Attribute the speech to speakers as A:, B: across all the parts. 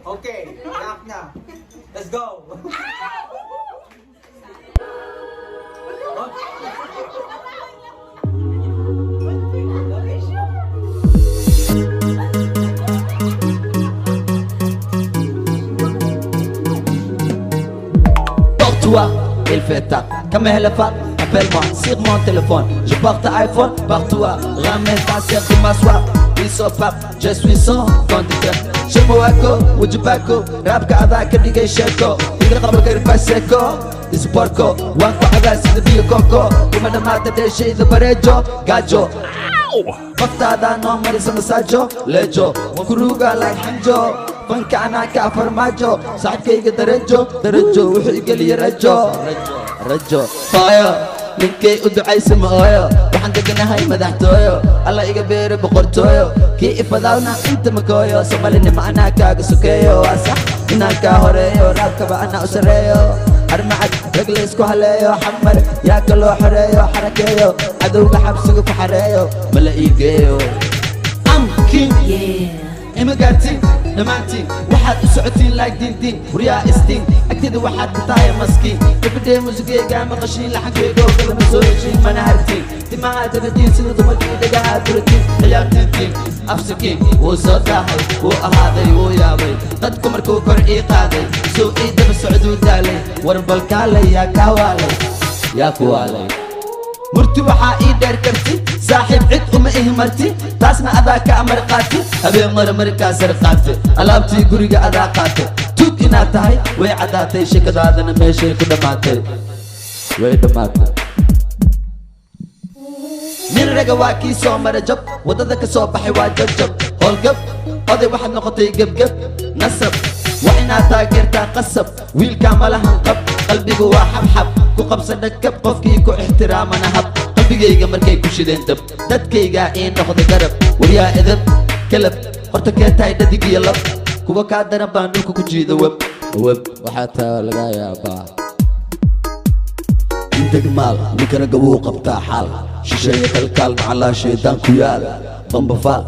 A: Okay, yak na. Let's go.
B: Porte-toi, il fait tard. Comme elle est fat, appelle-moi sur mon téléphone. Je porte iPhone, porte-toi. Ramène ta sœur pour m'asseoir. Ils sont pas, je suis son conducteur. Je moako, Wujubaco, rap kada kadigay sheko. Iga qabo karba seko, isporko. Wanko agas the bio coco. Kuma mata de shade barejo, gajo. Qoftaada noo marisa masaajo, lejo. Wakuruga like hanjo. Fanka ana ka farmaajo. Saxibkayga darajo, wuxuu igeliya rajo. Fire. ninkay u ducaysa ma ooyo waxaan deganahay madaxtooyo alla iga beero boqortooyo kii ifadaawna inta makooyo somalinima anaa kaaga sokeeyo waa sax inaan kaa horeeyo raabkaba anaa u sareeyo armacad rag la isku haleeyo xamar yaa kaloo xoreeyo xarakeeyo cadowga xabsiga ku xareeyo mala ii geeyo am king ima gaartiin dhammaantiin waxaad u socotiin like diin waryaa istiin agteeda waxaad ku tahay maskiin gabadhee musigeyga maqashiin laxankeygo kala ma soo heshiin mana hartiin timaha daratiin sida dumarkii dhagaha duratiin ciyaartiintiin afsakiin wuu soo daahay wuu ahaaday wuu yaabay dadku markuu kor ii qaaday soo ii daba socduu daalay war balkaalay yaa kaa waalay yaa ku waalay murti waxaa ii dheer karti saaxiib cid uma ihi marti taasna adaa ka amar qaati habeen markaa sar qaate alaabtii guriga adaa qaate tuug inaad tahay way caddaatay sheekadaadana meeshay ku dhammaatay way dhammaatay nin raga waa kii soo mara jab waddada ka soo baxay waa jabjab howlgab oday waxaad noqotay gebgeb nasab waa inaad taageertaa qasab wiilkaa malahan qab qalbigu waa xabxab ku qabsa dhagkab qofkii ku ixtiraamana hab qalbigayga markay ku shideen dab dadkaygaa ii noqda garab waryaa edab kalab horta kee tahay dhadig iyo lab kuwa kaa daran baan dhulka ku jiida web waxaa taa laga yaabaa degmaal ninkana gabuu qabtaa xaal shisheeye kalkaal macallaa shaydaan ku yaal bambafaal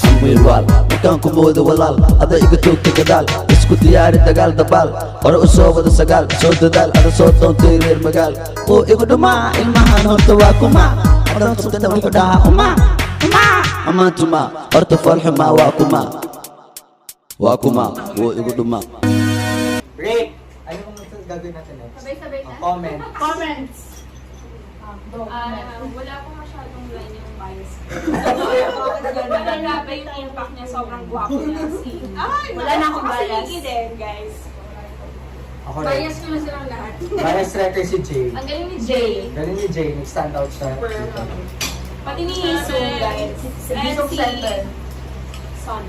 B: amwiilwaal markaan ku mooda walaal ada iga toogta gadaal isku diyaari dagaal dabaal hore u soo wada sagaal soo dadaal ada soo doontay reer magaal oo igu dhumaa ilmahan horta waa kuma adan qabtana wuxuu dhahaa amaantuma horta foolxumaa waa kuma wuu igu dhumaa
A: Rick, ano kung gagawin natin next?
C: Sabay-sabay na?
A: Comment.
C: Comments!
D: Wala akong masyadong line yung bias. Maganda yung impact niya, sobrang guwapo niya.
C: Wala na akong bias.
D: Kasi din, guys.
A: Ako rin.
C: Bias naman silang lahat.
A: Bias writer si Jay.
D: Ang galing ni Jay.
A: Galing ni Jay, nag-stand out siya.
D: Pati ni Hiso, guys. And si Son.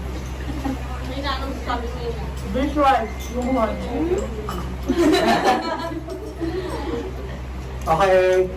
C: May naanong sabi sa inyo.
E: Visual, yung one.
A: Okay.